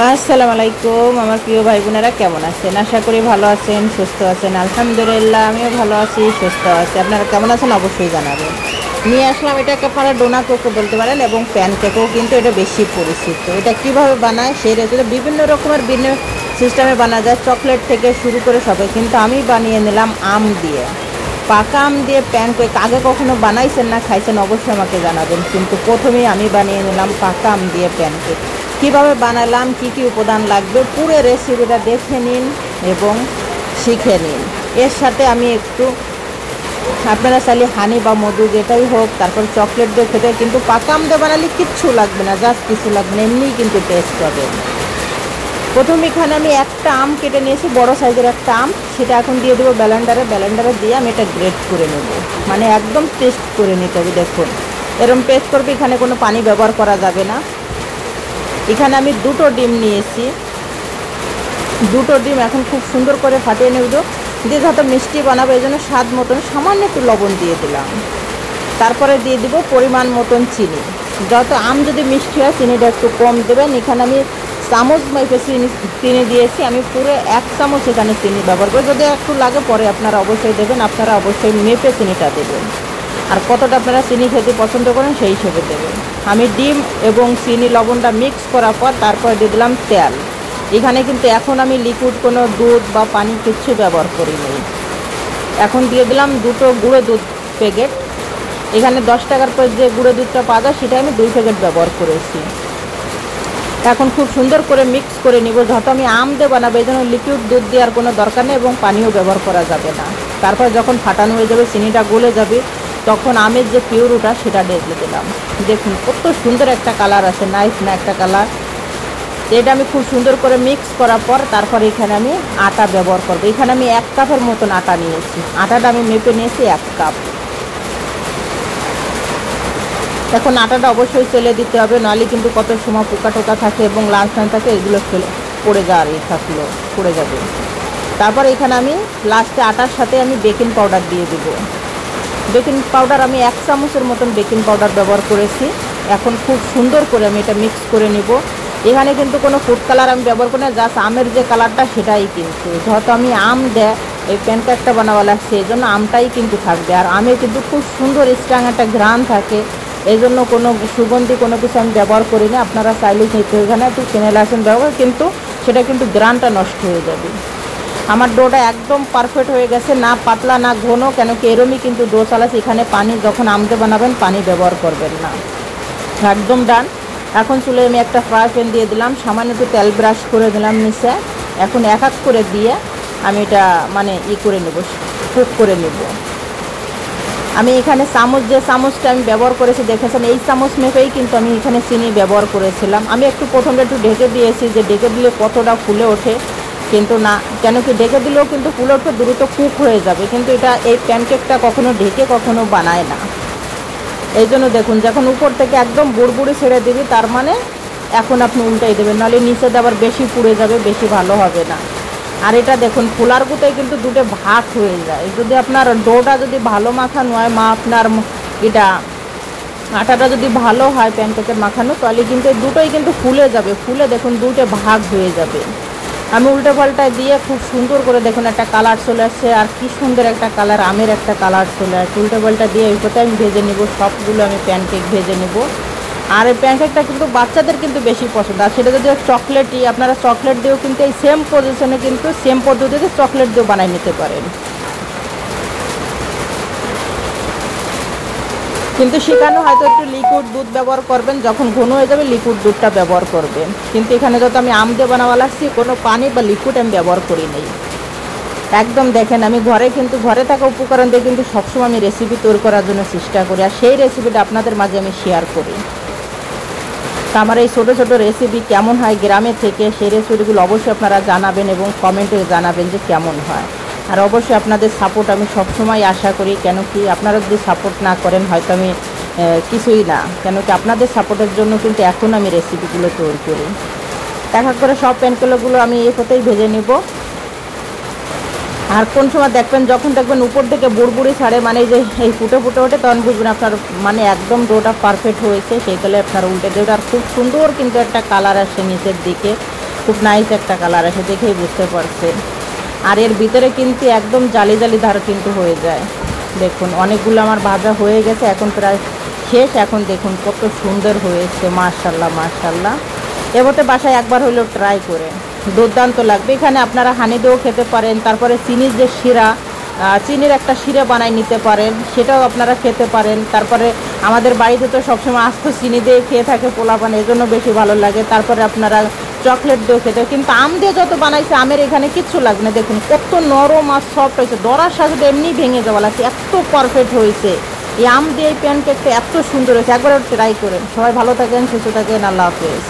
আসসালামু আলাইকুম আমার প্রিয় ভাই বোনেরা, কেমন আছেন? আশা করি ভালো আছেন, সুস্থ আছেন। আলহামদুলিল্লাহ আমিও ভালো আছি, সুস্থ আছি। আপনারা কেমন আছেন অবশ্যই জানাবেন। নিয়ে আসলাম, এটাকে আপনারা ডোনা কেকও বলতে পারেন এবং প্যান কেকও কিন্তু এটা বেশি পরিচিত। এটা কিভাবে বানায় সেই রেসিপি বিভিন্ন রকমের ভিন্ন সিস্টেমে বানা যায়, চকলেট থেকে শুরু করে সবাই। কিন্তু আমি বানিয়ে নিলাম আম দিয়ে, পাকা আম দিয়ে প্যান কেক। আগে কখনো বানাইছেন না খাইছেন অবশ্যই আমাকে জানাবেন, কিন্তু প্রথমেই আমি বানিয়ে নিলাম পাকা আম দিয়ে প্যান কেক। কীভাবে বানালাম, কি কি উপাদান লাগবে, পুরো রেসিপিটা দেখে নিন এবং শিখে নিন। এর সাথে আমি একটু, আপনারা চাইলে হানি বা মধু যেটাই হোক, তারপর চকলেট দিয়ে খেতে, কিন্তু পাকা আম দিয়ে বানালে কিচ্ছু লাগবে না, জাস্ট কিছু লাগবে না, এমনিই কিন্তু টেস্ট হবে। প্রথম এখানে আমি একটা আম কেটে নিয়েছি, বড় সাইজের একটা আম, সেটা এখন দিয়ে দেবো ব্লেন্ডারে দিয়ে আমি এটা গ্রেট করে নেব, মানে একদম পেস্ট করে নিতে হবে। দেখুন এরকম পেস্ট করবে, এখানে কোনো পানি ব্যবহার করা যাবে না। এখানে আমি দুটো ডিম নিয়েছি, দুটো ডিম এখন খুব সুন্দর করে ফাটিয়ে নেব দিয়ে, যত মিষ্টি বানাবো এই জন্য স্বাদ মতন সামান্য একটু লবণ দিয়ে দিলাম। তারপরে দিয়ে দিব পরিমাণ মতন চিনি। যত আম যদি মিষ্টি হয় চিনিটা একটু কম দেবেন। এখানে আমি চামচ মেপে চিনি দিয়েছি, আমি পুরো 1 চামচ এখানে চিনি ব্যবহার করি। যদি একটু লাগে পরে আপনারা অবশ্যই দেবেন, আপনারা অবশ্যই মেপে চিনিটা দেবেন, আর কতটা আপনারা চিনি খেতে পছন্দ করেন সেই হিসেবে দেবেন। আমি ডিম এবং চিনি লবণটা মিক্স করার পর তারপরে দিয়ে দিলাম তেল। এখানে কিন্তু এখন আমি লিকুইড কোনো দুধ বা পানি কিচ্ছু ব্যবহার করিনি। এখন দিয়ে দিলাম দুটো গুঁড়ো দুধ প্যাকেট। এখানে 10 টাকার পর যে গুঁড়ো দুধটা পাওয়া যায় সেটা আমি 2 প্যাকেট ব্যবহার করেছি। এখন খুব সুন্দর করে মিক্স করে নিব। যত আমি আম দিয়ে বানাবো এই জন্য লিকুইড দুধ দেওয়ার কোনো দরকার নেই এবং পানিও ব্যবহার করা যাবে না। তারপর যখন ফাটানো হয়ে যাবে, চিনিটা গলে যাবে, তখন আমের যে পিউরিটা সেটা ঢেলে দিলাম। দেখুন কত সুন্দর একটা কালার আছে, নাইস না একটা কালার। এটা আমি খুব সুন্দর করে মিক্স করার পর তারপর এখানে আমি আটা ব্যবহার করবো। এখানে আমি 1 কাপের মতন আটা নিয়েছি, আটাটা আমি মেপে নিয়েছি 1 কাপ। এখন আটাটা অবশ্যই ফেলে দিতে হবে, নাহলে কিন্তু কত সময় পোকা টোকা থাকে এবং লাল টান থাকে, এগুলো ফেলে পড়ে যাওয়ার থাকলো, পড়ে যাবে। তারপর এখানে আমি লাস্টে আটার সাথে আমি বেকিং পাউডার দিয়ে দেবো। বেকিং পাউডার আমি 1 চামচের মতন বেকিং পাউডার ব্যবহার করেছি। এখন খুব সুন্দর করে আমি এটা মিক্স করে নিব। এখানে কিন্তু কোনো ফুড কালার আমি ব্যবহার করি না, জাস্ট আমের যে কালারটা সেটাই, কিন্তু যেহেতু আমি আম দেয় এই প্যানকেকটা বানাবো লাগছে এই জন্য আমটাই কিন্তু থাকবে। আর আমে কিন্তু খুব সুন্দর স্ট্রং একটা ঘ্রাণ থাকে, এই জন্য কোনো সুগন্ধি কোনো কিছু আমি ব্যবহার করি না। আপনারা চাইলে এখানে একটু ফেনিল এসেন্স ব্যবহার, কিন্তু সেটা কিন্তু ঘ্রাণটা নষ্ট হয়ে যাবে। আমার ডোটা একদম পারফেক্ট হয়ে গেছে, না পাতলা না ঘন, কেন কি এরমই কিন্তু ডো চালাচ্ছে। এখানে পানি যখন আমতে বানাবেন পানি ব্যবহার করবেন না, একদম ডান। এখন চুলে আমি একটা ফ্রাই প্যান দিয়ে দিলাম, সামান্য একটু তেল ব্রাশ করে দিলাম নিচে। এখন এক এক করে দিয়ে আমি এটা মানে করে নেব, কুক করে নেব। আমি এখানে চামচ, যে চামচটা আমি ব্যবহার করেছি দেখেছেন, এই চামচ মেপেই কিন্তু আমি এখানে চিনি ব্যবহার করেছিলাম। আমি একটু প্রথমে একটু ঢেকে দিয়েছি, যে ঢেকে দিলে কতটা ফুলে ওঠে, কিন্তু না, কেন কি ঢেকে দিলেও কিন্তু ফুলে ওঠে, দ্রুত কুক হয়ে যাবে, কিন্তু এটা এই প্যানকেকটা কখনো ঢেকে কখনো বানায় না। এই জন্য দেখুন যখন উপর থেকে একদম বুড়বুড়ি ছেড়ে দিবি, তার মানে এখন আপনি উল্টাই দেবেন, নাহলে নিচে দিয়ে আবার বেশি পুড়ে যাবে, বেশি ভালো হবে না। আর এটা দেখুন ফুলার গুঁতোয় কিন্তু দুটো ভাগ হয়ে যায়। যদি আপনার ডোটা যদি ভালো মাখানো হয়, আপনার এটা আটাটা যদি ভালো হয় প্যানকেকের মাখানো, তাহলে কিন্তু এই দুটোই কিন্তু ফুলে যাবে, ফুলে দেখুন দুটো ভাগ হয়ে যাবে। আমি উল্টে পাল্টায় দিয়ে খুব সুন্দর করে দেখুন একটা কালার চলে আসছে, আর কি সুন্দর একটা কালার, আমের একটা কালার চলে আসছে। উল্টে পাল্টা দিয়ে এই কোথায় আমি ভেজে নেব, সবগুলো আমি প্যানকেক ভেজে নেব। আর এই প্যানকেকটা কিন্তু বাচ্চাদের কিন্তু বেশি পছন্দ, আর সেটা যদি চকলেটই, আপনারা চকলেট দিয়েও কিন্তু এই সেম পজিশনে কিন্তু সেম পদ্ধতিতে চকলেট দিয়েও বানিয়ে নিতে পারেন। কিন্তু সেখানে হয়তো একটু লিকুইড দুধ ব্যবহার করবেন, যখন ঘন হয়ে যাবে লিকুইড দুধটা ব্যবহার করবেন। কিন্তু এখানে যত আমি আম দিয়ে বানাবো লাগছি, কোনো পানি বা লিকুইড আমি ব্যবহার করি নেই। একদম দেখেন আমি ঘরে থাকা উপকরণ দিয়ে কিন্তু সবসময় আমি রেসিপি তৈরি করার জন্য চেষ্টা করি, আর সেই রেসিপিটা আপনাদের মাঝে আমি শেয়ার করি। তা আমার এই ছোটো ছোটো রেসিপি কেমন হয় গ্রামে থেকে, সেই রেসিপিগুলো অবশ্যই আপনারা জানাবেন এবং কমেন্টে জানাবেন যে কেমন হয়। আর অবশ্যই আপনাদের সাপোর্ট আমি সবসময় আশা করি, কেন কি আপনারা যদি সাপোর্ট না করেন হয়তো আমি কিছুই না, কেন কি আপনাদের সাপোর্টের জন্য কিন্তু এখন আমি রেসিপিগুলো তৈরি করি। এক এক করে সব প্যানকেকগুলো আমি এই হতেই ভেজে নেব। আর কোন সময় দেখবেন, যখন দেখবেন উপর থেকে বুড়বুড়ি ছাড়ে, মানে যে এই ফুটে ফুটে ওঠে, তখন বুঝবেন আপনার মানে একদম ডোটা পারফেক্ট হয়েছে। সেই তাহলে আপনার উল্টে দেবেন। আর খুব সুন্দর কিন্তু একটা কালার আসে নিচের দিকে, খুব নাইস একটা কালার আছে, দেখেই বুঝতে পারছেন। আর এর ভিতরে কিন্তু একদম জালি জালি ধার কিন্তু হয়ে যায়। দেখুন অনেকগুলো আমার ভাজা হয়ে গেছে, এখন প্রায় শেষ। এখন দেখুন কত সুন্দর হয়েছে, মাশাল্লাহ মাশাল্লাহ। এবারে বাসায় একবার হলেও ট্রাই করে, দুর্দান্ত লাগবে। এখানে আপনারা হানি দিয়েও খেতে পারেন, তারপরে চিনির যে শিরা, চিনির একটা শিরা বানাই নিতে পারেন, সেটাও আপনারা খেতে পারেন। তারপরে আমাদের বাড়িতে তো সবসময় আস্ত চিনি দিয়ে খেয়ে থাকে পোলাপান, এজন্য বেশি ভালো লাগে। তারপরে আপনারা চকলেট দিয়েও খেতে, কিন্তু আম দিয়ে যত বানাইছে আমের এখানে কিচ্ছু লাগবে না। দেখুন কত নরম আর সফট হয়েছে, দরার সাথে এমনি ভেঙে যাওয়া লাগছে, এত পারফেক্ট হয়েছে। এই আম দিয়ে এই প্যানকেকটা এত সুন্দর হয়েছে, একবার ট্রাই করেন। সবাই ভালো থাকেন, সুস্থ থাকেন, আল্লাহ হাফেজ।